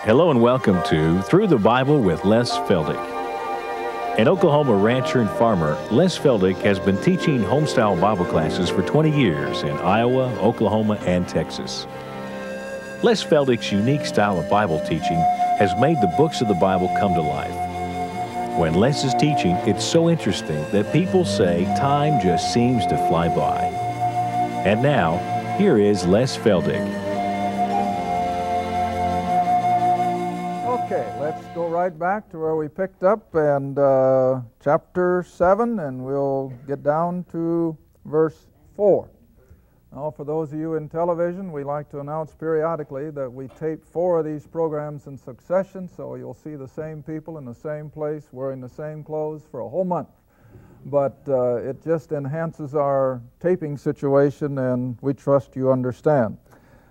Hello and welcome to Through the Bible with Les Feldick. An Oklahoma rancher and farmer, Les Feldick has been teaching homestyle Bible classes for 20 years in Iowa, Oklahoma, and Texas. Les Feldick's unique style of Bible teaching has made the books of the Bible come to life. When Les is teaching, it's so interesting that people say time just seems to fly by. And now, here is Les Feldick. Okay, let's go right back to where we picked up, and chapter 7, and we'll get down to verse 4. Now, for those of you in television, we like to announce periodically that we tape 4 of these programs in succession, so you'll see the same people in the same place wearing the same clothes for a whole month. But it just enhances our taping situation, and we trust you understand.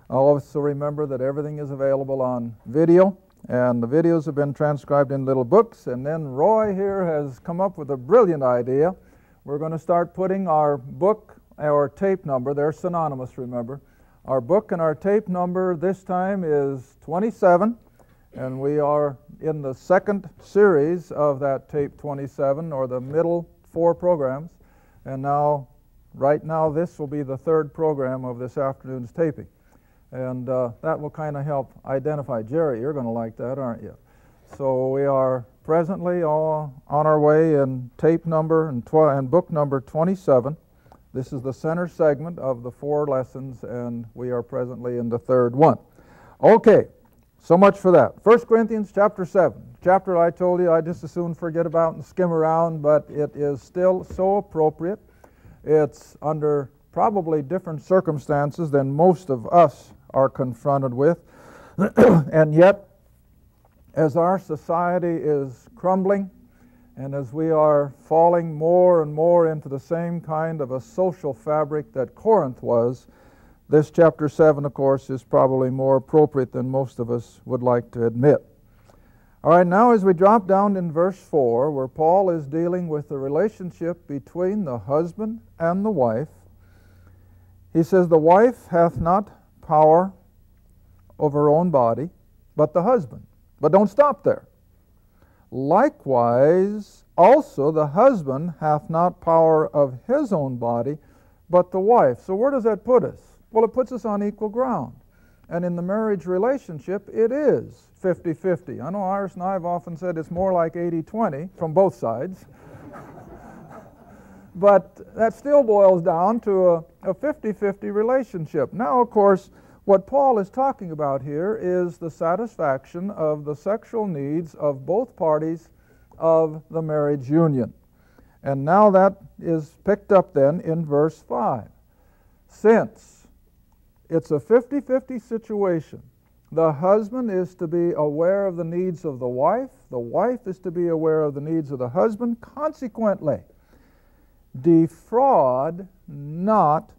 Also remember that everything is available on video, and the videos have been transcribed in little books. And then Roy here has come up with a brilliant idea. We're going to start putting our book, our tape number, they're synonymous, remember. Our book and our tape number this time is 27, and we are in the second series of that tape 27, or the middle 4 programs. And now, right now, this will be the 3rd program of this afternoon's taping. And that will kind of help identify. Jerry, you're going to like that, aren't you? So we are presently all on our way in tape number and book number 27. This is the center segment of the 4 lessons, and we are presently in the 3rd one. Okay, so much for that. 1 Corinthians chapter 7. Chapter I told you I just as soon forget about and skim around, but it is still so appropriate. It's under probably different circumstances than most of us are confronted with. And yet, as our society is crumbling, and as we are falling more and more into the same kind of a social fabric that Corinth was, this chapter 7, of course, is probably more appropriate than most of us would like to admit. All right, now as we drop down in verse 4, where Paul is dealing with the relationship between the husband and the wife, he says, "The wife hath not power over her own body, but the husband." But don't stop there. "Likewise, also the husband hath not power of his own body, but the wife." So where does that put us? Well, it puts us on equal ground. And in the marriage relationship, it is 50-50. I know Iris and I have often said it's more like 80-20 from both sides. But that still boils down to a 50-50 relationship. Now, of course, what Paul is talking about here is the satisfaction of the sexual needs of both parties of the marriage union. And now that is picked up then in verse 5. Since it's a 50-50 situation, the husband is to be aware of the needs of the wife is to be aware of the needs of the husband. Consequently, defraud not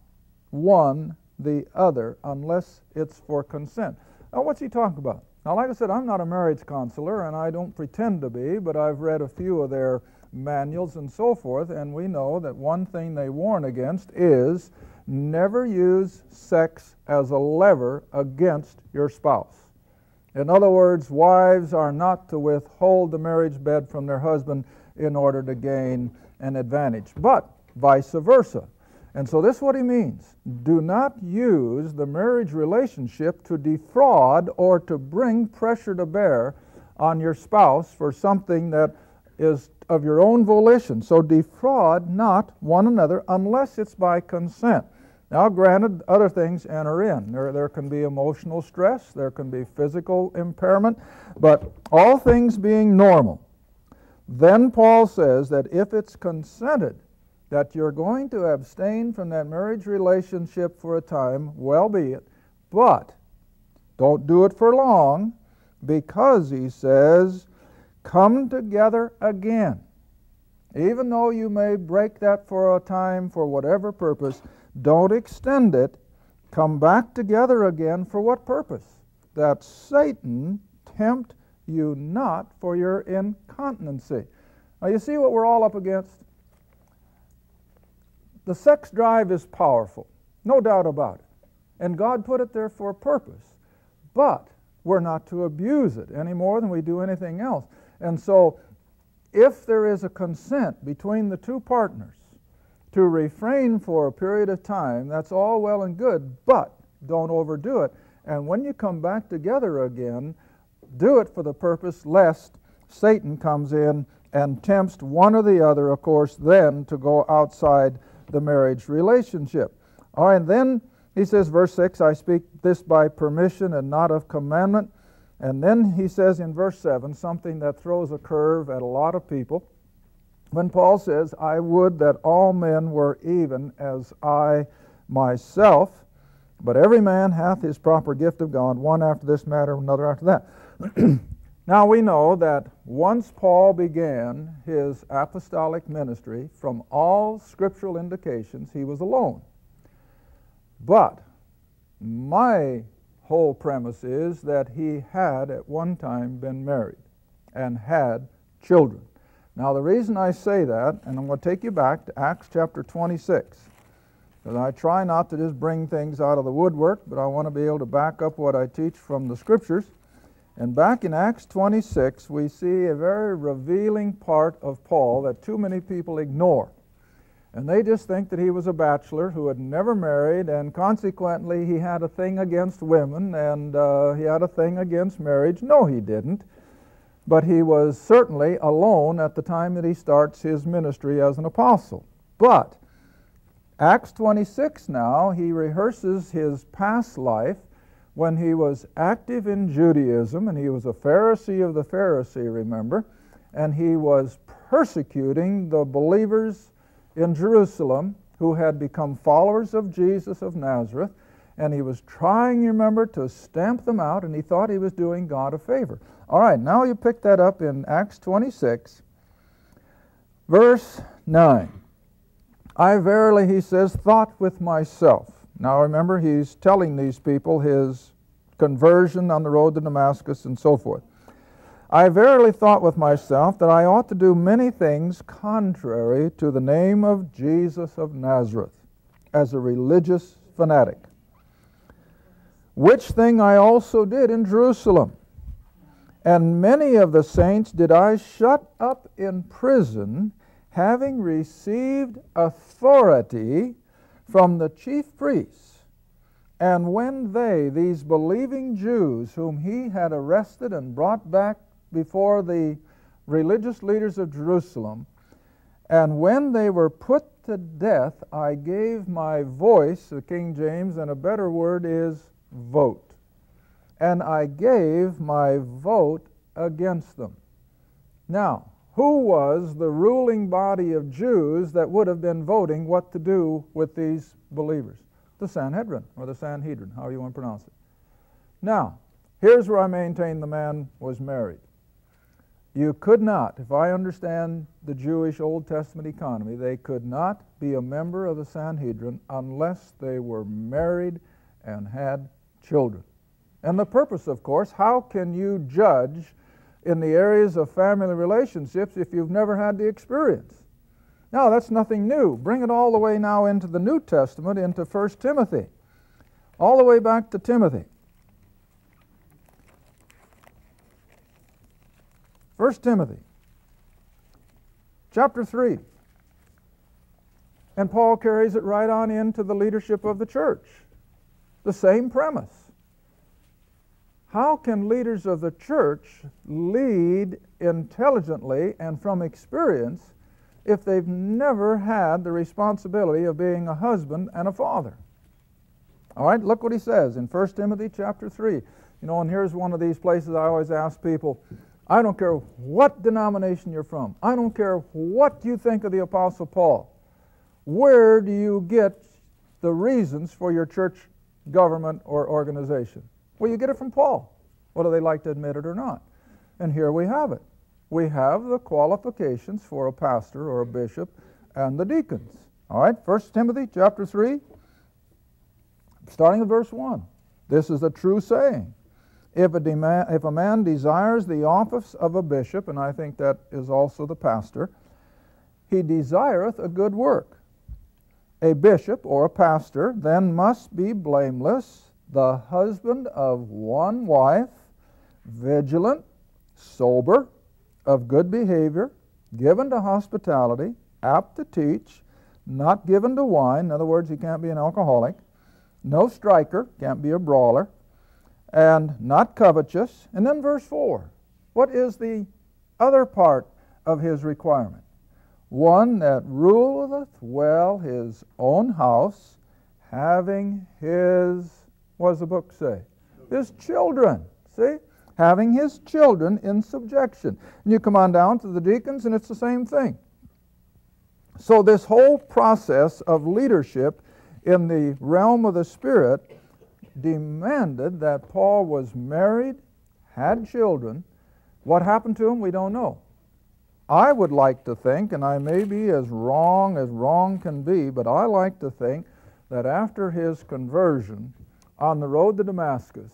one the other unless it's for consent. Now, what's he talking about? Now, like I said, I'm not a marriage counselor, and I don't pretend to be, but I've read a few of their manuals and so forth, and we know that one thing they warn against is never use sex as a lever against your spouse. In other words, wives are not to withhold the marriage bed from their husband in order to gain an advantage, but vice versa. And so this is what he means. Do not use the marriage relationship to defraud or to bring pressure to bear on your spouse for something that is of your own volition. So defraud not one another unless it's by consent. Now, granted, other things enter in. There can be emotional stress, there can be physical impairment, but all things being normal, then Paul says that if it's consented that you're going to abstain from that marriage relationship for a time, well be it, but don't do it for long, because, he says, come together again. Even though you may break that for a time for whatever purpose, don't extend it. Come back together again for what purpose? That Satan tempt you not for your incontinency. Now you see what we're all up against? The sex drive is powerful, no doubt about it. And God put it there for a purpose. But We're not to abuse it any more than we do anything else. And so if there is a consent between the two partners to refrain for a period of time, that's all well and good, but don't overdo it. And when you come back together again, do it for the purpose lest Satan comes in and tempts one or the other, of course, then to go outside the marriage relationship. All right, and then he says, verse 6, I speak this by permission and not of commandment. And then he says in verse 7 something that throws a curve at a lot of people. When Paul says, I would that all men were even as I myself, but every man hath his proper gift of God, one after this matter, another after that. Now we know that once Paul began his apostolic ministry, from all scriptural indications, he was alone. But my whole premise is that he had at one time been married and had children. Now the reason I say that, and I'm going to take you back to Acts chapter 26, because I try not to just bring things out of the woodwork, but I want to be able to back up what I teach from the Scriptures. And back in Acts 26, we see a very revealing part of Paul that too many people ignore. And they just think that he was a bachelor who had never married, and consequently he had a thing against women, and he had a thing against marriage. No, he didn't. But he was certainly alone at the time that he starts his ministry as an apostle. But Acts 26 now, he rehearses his past life when he was active in Judaism, and he was a Pharisee of the Pharisee, remember, and he was persecuting the believers in Jerusalem who had become followers of Jesus of Nazareth, and he was trying, remember, to stamp them out, and he thought he was doing God a favor. All right, now you pick that up in Acts 26, verse 9. I verily, he says, thought with myself. Now remember, he's telling these people his conversion on the road to Damascus and so forth. I verily thought with myself that I ought to do many things contrary to the name of Jesus of Nazareth, as a religious fanatic, which thing I also did in Jerusalem. And many of the saints did I shut up in prison, having received authority from the chief priests. And when they, these believing Jews, whom he had arrested and brought back before the religious leaders of Jerusalem, and when they were put to death, I gave my voice, the King James, and a better word is vote. And I gave my vote against them. Now, who was the ruling body of Jews that would have been voting what to do with these believers? The Sanhedrin, or the Sanhedrin, however you want to pronounce it. Now, here's where I maintain the man was married. You could not, if I understand the Jewish Old Testament economy, they could not be a member of the Sanhedrin unless they were married and had children. And the purpose, of course, how can you judge in the areas of family relationships if you've never had the experience? Now, that's nothing new. Bring it all the way now into the New Testament, into 1 Timothy. All the way back to Timothy. 1 Timothy, chapter 3. And Paul carries it right on into the leadership of the church. The same premise. How can leaders of the church lead intelligently and from experience if they've never had the responsibility of being a husband and a father? All right, look what he says in 1 Timothy chapter 3. You know, and here's one of these places I always ask people, I don't care what denomination you're from. I don't care what you think of the Apostle Paul. Where do you get the reasons for your church government or organization? Well, you get it from Paul, whether they like to admit it or not. And here we have it. We have the qualifications for a pastor or a bishop and the deacons. All right, 1 Timothy chapter 3, starting at verse 1. This is a true saying. If a man desires the office of a bishop, and I think that is also the pastor, he desireth a good work. A bishop or a pastor then must be blameless, the husband of one wife, vigilant, sober, of good behavior, given to hospitality, apt to teach, not given to wine. In other words, he can't be an alcoholic. No striker, can't be a brawler, and not covetous. And then verse 4, what is the other part of his requirement? One that ruleth well his own house, having his, what does the book say? His children, see? Having his children in subjection. And you come on down to the deacons and it's the same thing. So this whole process of leadership in the realm of the Spirit demanded that Paul was married, had children. What happened to him, we don't know. I would like to think, and I may be as wrong can be, but I like to think that after his conversion on the road to Damascus,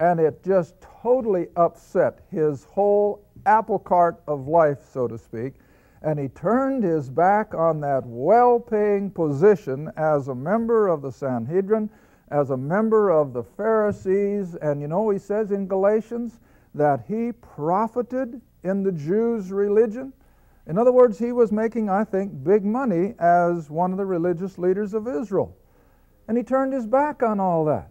and it just totally upset his whole apple cart of life, so to speak, and he turned his back on that well-paying position as a member of the Sanhedrin, as a member of the Pharisees, and you know, he says in Galatians that he profited in the Jews' religion. In other words, he was making, I think, big money as one of the religious leaders of Israel. And he turned his back on all that.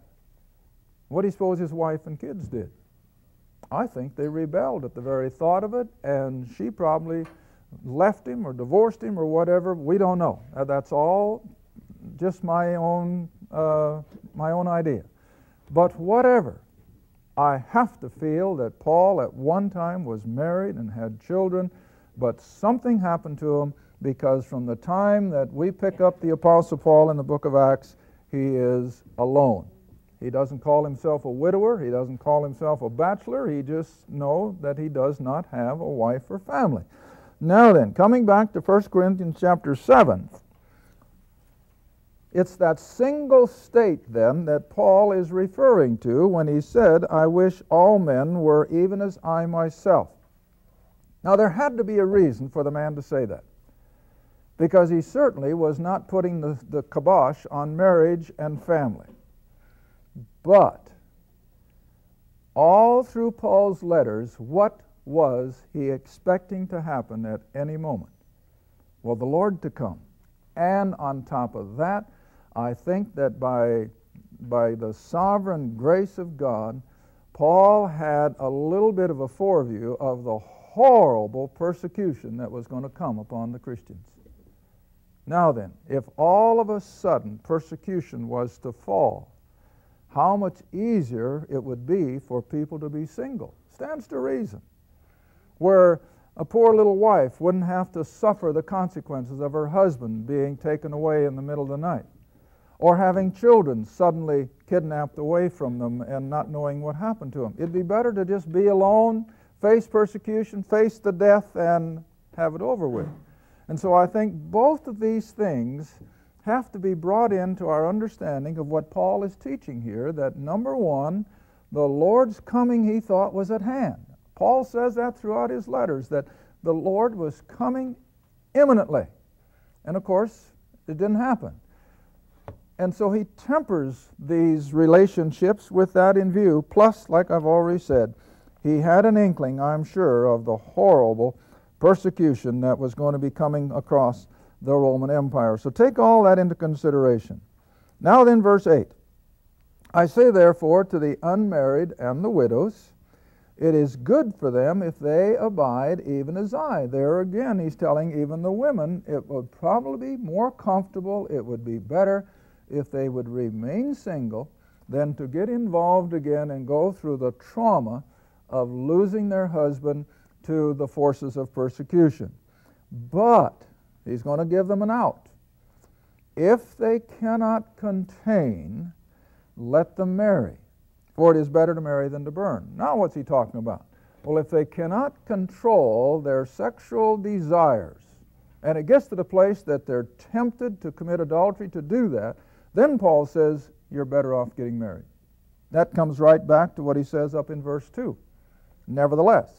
What do you suppose his wife and kids did? I think they rebelled at the very thought of it, and she probably left him or divorced him or whatever. We don't know. That's all just my own idea. But whatever, I have to feel that Paul at one time was married and had children, but something happened to him, because from the time that we pick up the Apostle Paul in the book of Acts, he is alone. He doesn't call himself a widower. He doesn't call himself a bachelor. He just knows that he does not have a wife or family. Now then, coming back to 1 Corinthians chapter 7, it's that single state then that Paul is referring to when he said, I wish all men were even as I myself. Now there had to be a reason for the man to say that, because he certainly was not putting the kibosh on marriage and family. But all through Paul's letters, what was he expecting to happen at any moment? Well, the Lord to come. And on top of that, I think that by the sovereign grace of God, Paul had a little bit of a foreview of the horrible persecution that was going to come upon the Christians. Now then, if all of a sudden persecution was to fall, how much easier it would be for people to be single. Stands to reason. Where a poor little wife wouldn't have to suffer the consequences of her husband being taken away in the middle of the night, or having children suddenly kidnapped away from them and not knowing what happened to them. It'd be better to just be alone, face persecution, face the death, and have it over with. And so I think both of these things have to be brought into our understanding of what Paul is teaching here, that number one, the Lord's coming he thought was at hand. Paul says that throughout his letters, that the Lord was coming imminently. And of course, it didn't happen. And so he tempers these relationships with that in view. Plus, like I've already said, he had an inkling, I'm sure, of the horrible persecution that was going to be coming across the Roman Empire. So take all that into consideration. Now then, verse 8. I say therefore to the unmarried and the widows, it is good for them if they abide even as I. There again, he's telling even the women, it would probably be more comfortable, it would be better if they would remain single than to get involved again and go through the trauma of losing their husband to the forces of persecution. But he's going to give them an out. If they cannot contain, let them marry, for it is better to marry than to burn. Now what's he talking about? Well, if they cannot control their sexual desires, and it gets to the place that they're tempted to commit adultery to do that, then Paul says, you're better off getting married. That comes right back to what he says up in verse 2. Nevertheless,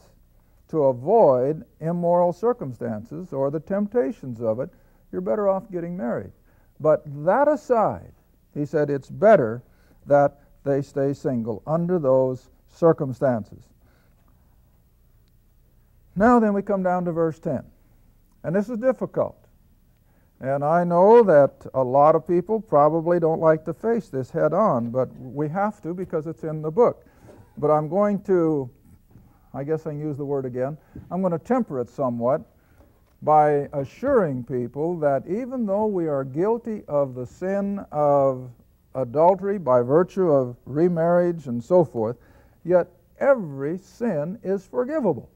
to avoid immoral circumstances or the temptations of it, you're better off getting married. But that aside, he said it's better that they stay single under those circumstances. Now then we come down to verse 10. And this is difficult. And I know that a lot of people probably don't like to face this head on, but we have to because it's in the book. But I'm going to, I guess I can use the word again, I'm going to temper it somewhat by assuring people that even though we are guilty of the sin of adultery by virtue of remarriage and so forth, yet every sin is forgivable.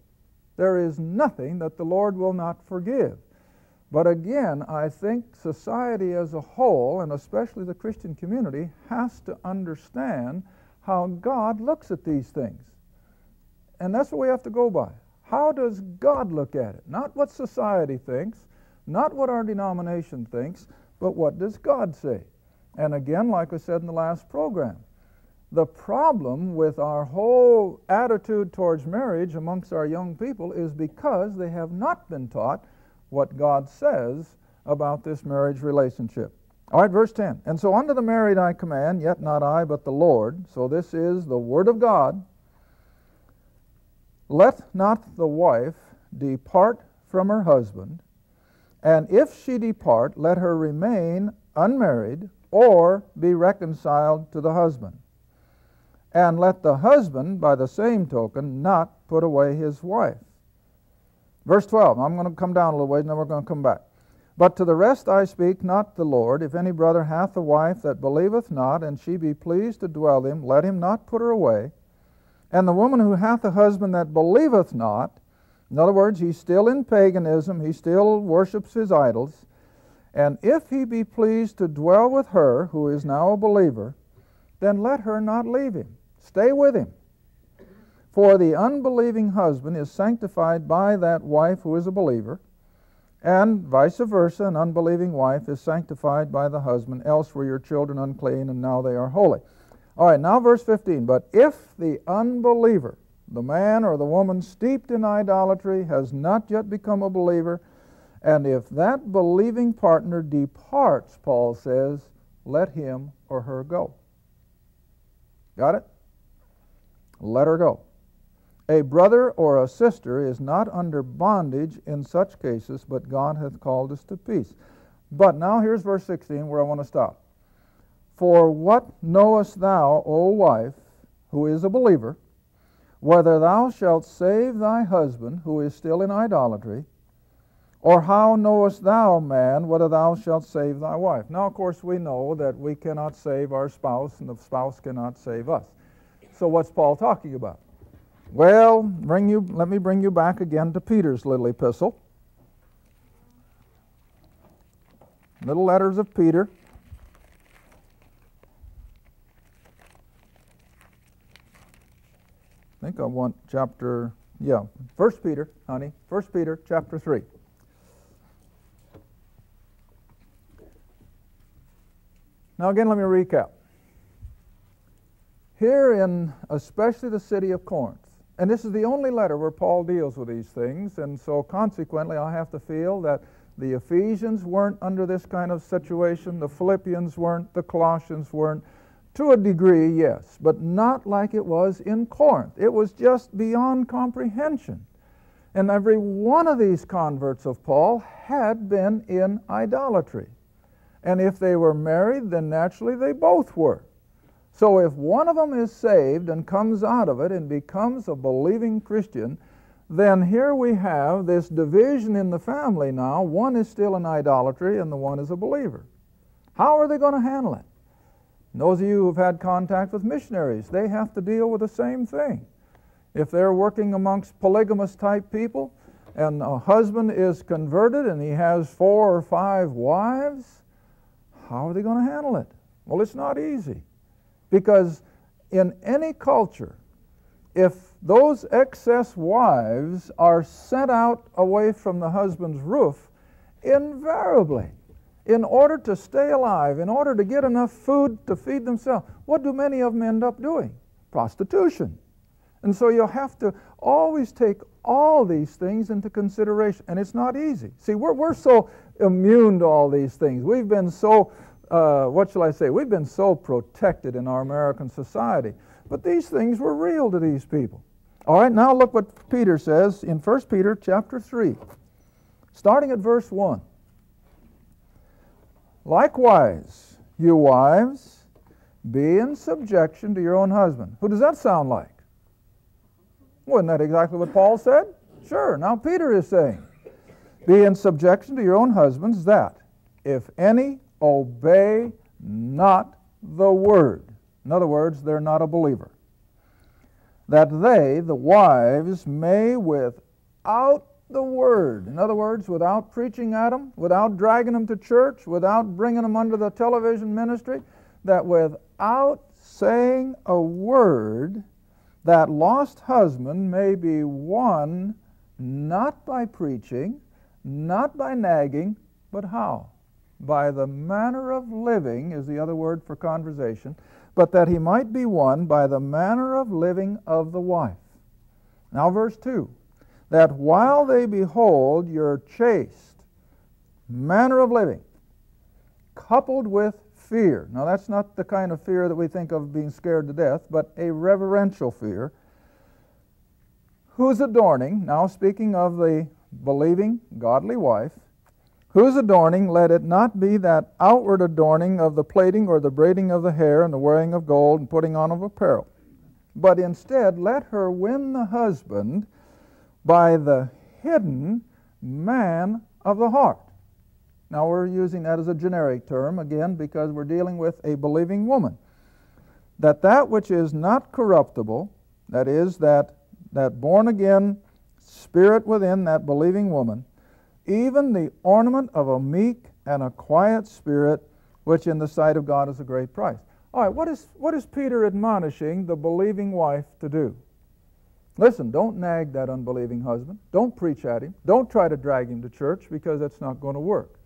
There is nothing that the Lord will not forgive. But again, I think society as a whole, and especially the Christian community, has to understand how God looks at these things. And that's what we have to go by. How does God look at it? Not what society thinks, not what our denomination thinks, but what does God say? And again, like I said in the last program, the problem with our whole attitude towards marriage amongst our young people is because they have not been taught what God says about this marriage relationship. All right, verse 10. And so unto the married I command, yet not I, but the Lord. So this is the word of God. Let not the wife depart from her husband, and if she depart, let her remain unmarried, or be reconciled to the husband. And let the husband, by the same token, not put away his wife. Verse 12, I'm going to come down a little ways, and then we're going to come back. But to the rest I speak, not the Lord. If any brother hath a wife that believeth not, and she be pleased to dwell with him, let him not put her away. And the woman who hath a husband that believeth not, in other words, he's still in paganism, he still worships his idols, and if he be pleased to dwell with her, who is now a believer, then let her not leave him. Stay with him. For the unbelieving husband is sanctified by that wife who is a believer, and vice versa, an unbelieving wife is sanctified by the husband, else were your children unclean, and now they are holy. All right, now verse 15. But if the unbeliever, the man or the woman steeped in idolatry, has not yet become a believer, and if that believing partner departs, Paul says, let him or her go. Got it? Let her go. A brother or a sister is not under bondage in such cases, but God hath called us to peace. But now here's verse 16 where I want to stop. For what knowest thou, O wife, who is a believer, whether thou shalt save thy husband, who is still in idolatry, or how knowest thou, man, whether thou shalt save thy wife? Now, of course, we know that we cannot save our spouse, and the spouse cannot save us. So what's Paul talking about? Well, let me bring you back again to Peter's little epistle. Little letters of Peter. I think I want 1 Peter, honey, 1 Peter chapter 3. Now again, let me recap. Here in especially the city of Corinth, and this is the only letter where Paul deals with these things, and so consequently I have to feel that the Ephesians weren't under this kind of situation, the Philippians weren't, the Colossians weren't. To a degree, yes, but not like it was in Corinth. It was just beyond comprehension. And every one of these converts of Paul had been in idolatry. And if they were married, then naturally they both were. So if one of them is saved and comes out of it and becomes a believing Christian, then here we have this division in the family now. One is still in idolatry and the one is a believer. How are they going to handle it? And those of you who have had contact with missionaries, they have to deal with the same thing. If they're working amongst polygamous type people and a husband is converted and he has 4 or 5 wives, how are they going to handle it? Well, it's not easy. Because in any culture, if those excess wives are sent out away from the husband's roof, invariably, in order to stay alive, in order to get enough food to feed themselves, what do many of them end up doing? Prostitution. And so you'll have to always take all these things into consideration, and it's not easy. See, we're so immune to all these things. We've been so, we've been so protected in our American society. But these things were real to these people. All right, now look what Peter says in 1 Peter chapter 3, starting at verse 1. Likewise, you wives, be in subjection to your own husband. Who does that sound like? Wasn't that exactly what Paul said? Sure, now Peter is saying, be in subjection to your own husbands, that if any obey not the word, in other words, they're not a believer, that they, the wives, may without the word, in other words, without preaching at them, without dragging them to church, without bringing them under the television ministry, that without saying a word, that lost husband may be won not by preaching, not by nagging, but how? By the manner of living is the other word for conversation, but that he might be won by the manner of living of the wife. Now verse 2, that while they behold your chaste manner of living, coupled with fear. Now that's not the kind of fear that we think of being scared to death, but a reverential fear, whose adorning, now speaking of the believing, godly wife, whose adorning, let it not be that outward adorning of the plaiting or the braiding of the hair and the wearing of gold and putting on of apparel, but instead let her win the husband by the hidden man of the heart. Now we're using that as a generic term, again, because we're dealing with a believing woman. That which is not corruptible, that is, that born-again spirit within that believing woman, even the ornament of a meek and a quiet spirit, which in the sight of God is a great price. All right, what is Peter admonishing the believing wife to do? Listen, don't nag that unbelieving husband. Don't preach at him. Don't try to drag him to church, because that's not going to work.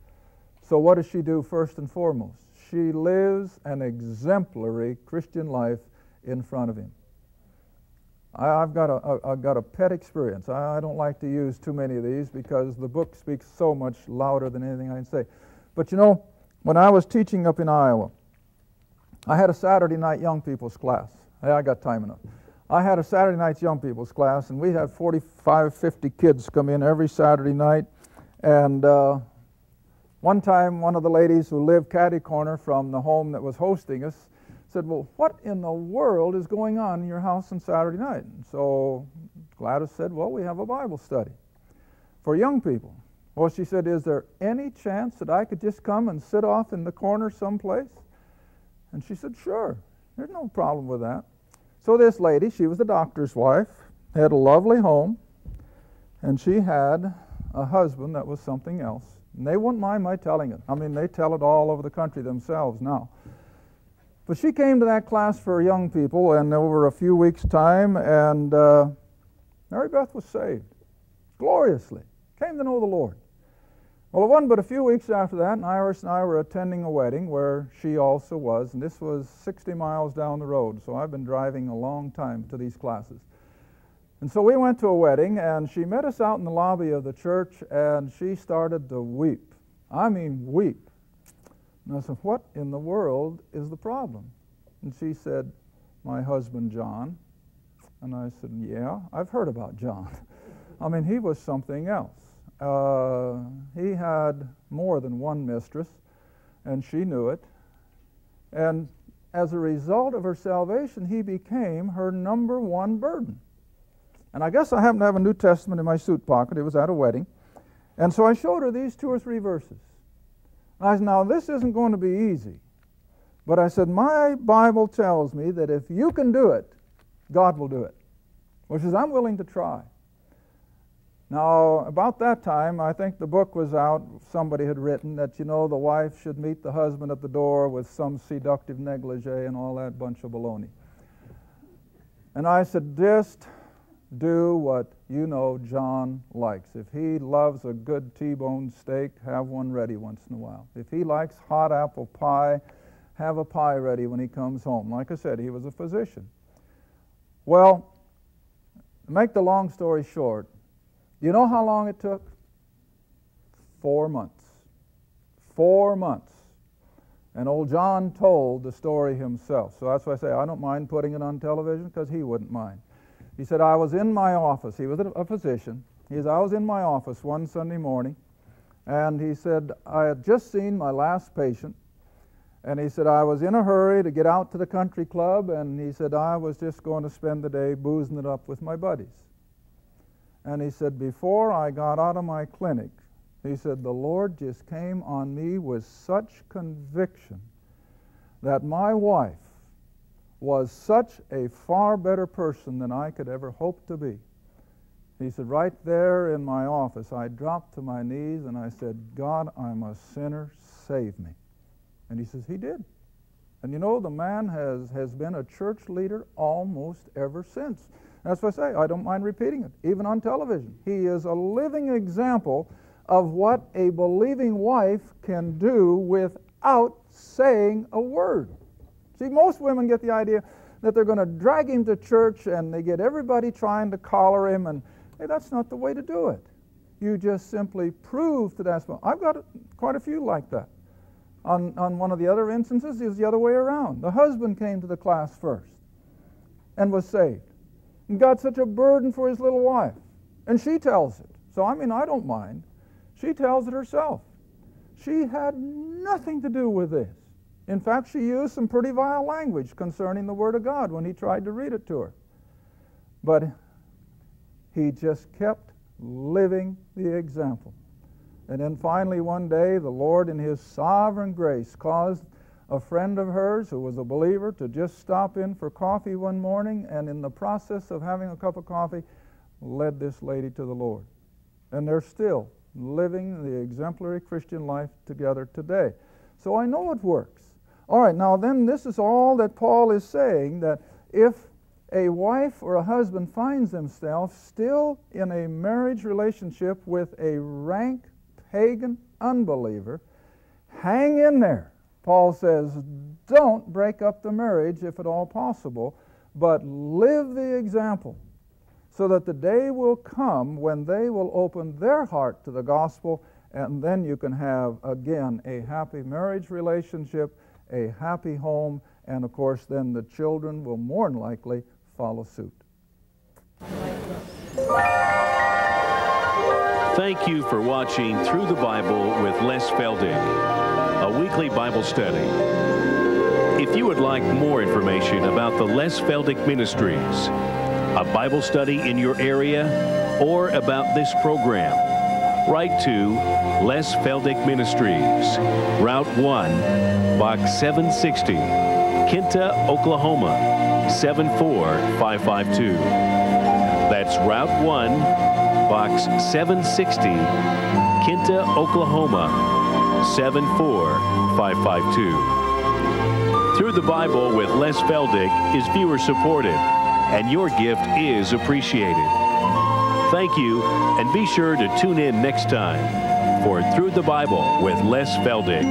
So what does she do first and foremost? She lives an exemplary Christian life in front of him. I've got a pet experience. I don't like to use too many of these because the book speaks so much louder than anything I can say. But you know, when I was teaching up in Iowa, I had a Saturday night young people's class. Hey, I got time enough. I had a Saturday night young people's class, and we had 45, 50 kids come in every Saturday night. And one time, one of the ladies who lived catty corner from the home that was hosting us said, well, what in the world is going on in your house on Saturday night? And so Gladys said, well, we have a Bible study for young people. Well, she said, is there any chance that I could just come and sit off in the corner someplace? And she said, sure, there's no problem with that. So this lady, she was the doctor's wife, had a lovely home, and she had a husband that was something else. And they wouldn't mind my telling it. I mean, they tell it all over the country themselves now. But she came to that class for young people, and over a few weeks' time, and Mary Beth was saved gloriously, came to know the Lord. Well, it wasn't but a few weeks after that, and Iris and I were attending a wedding where she also was, and this was 60 miles down the road, so I've been driving a long time to these classes. And so we went to a wedding, and she met us out in the lobby of the church, and she started to weep. I mean, weep. And I said, what in the world is the problem? And she said, my husband, John. And I said, yeah, I've heard about John. I mean, he was something else. He had more than one mistress, and she knew it. And as a result of her salvation, he became her number one burden. And I guess I happened to have a New Testament in my suit pocket. It was at a wedding. And so I showed her these 2 or 3 verses. I said, now this isn't going to be easy. But I said, my Bible tells me that if you can do it, God will do it. Which is, I'm willing to try. Now, about that time, I think the book was out. Somebody had written that, you know, the wife should meet the husband at the door with some seductive negligee and all that bunch of baloney. And I said, just do what you know John likes. If he loves a good T-bone steak, have one ready once in a while. If he likes hot apple pie, have a pie ready when he comes home. Like I said, he was a physician. Well, to make the long story short, you know how long it took? 4 months. 4 months. And old John told the story himself. So that's why I say I don't mind putting it on television, because he wouldn't mind. He said, I was in my office. He was a physician. He said, I was in my office one Sunday morning, and he said, I had just seen my last patient, and he said, I was in a hurry to get out to the country club, and he said, I was just going to spend the day boozing it up with my buddies. And he said, before I got out of my clinic, he said, the Lord just came on me with such conviction that my wife was such a far better person than I could ever hope to be. He said, right there in my office, I dropped to my knees and I said, God, I'm a sinner, save me. And he says, he did. And you know, the man has been a church leader almost ever since. That's what I say, I don't mind repeating it, even on television. He is a living example of what a believing wife can do without saying a word. See, most women get the idea that they're going to drag him to church and they get everybody trying to collar him, and hey, that's not the way to do it. You just simply prove to that. I've got quite a few like that. On one of the other instances, it was the other way around. The husband came to the class first and was saved and got such a burden for his little wife. And she tells it. So, I mean, I don't mind. She tells it herself. She had nothing to do with this. In fact, she used some pretty vile language concerning the Word of God when he tried to read it to her. But he just kept living the example. And then finally one day, the Lord in his sovereign grace caused a friend of hers who was a believer to just stop in for coffee one morning, and in the process of having a cup of coffee, led this lady to the Lord. And they're still living the exemplary Christian life together today. So I know it works. All right, now then this is all that Paul is saying, that if a wife or a husband finds themselves still in a marriage relationship with a rank pagan unbeliever, hang in there. Paul says, don't break up the marriage if at all possible, but live the example so that the day will come when they will open their heart to the gospel, and then you can have, again, a happy marriage relationship, a happy home, and of course then the children will more than likely follow suit. Thank you for watching Through the Bible with Les Feldick, a weekly Bible study. If you would like more information about the Les Feldick Ministries, a Bible study in your area, or about this program, write to Les Feldick Ministries, Route 1, Box 760, Kinta, Oklahoma, 74552. That's Route 1, Box 760, Kinta, Oklahoma, 74552. Through the Bible with Les Feldick is viewer supported, and your gift is appreciated. Thank you, and be sure to tune in next time for Through the Bible with Les Feldick.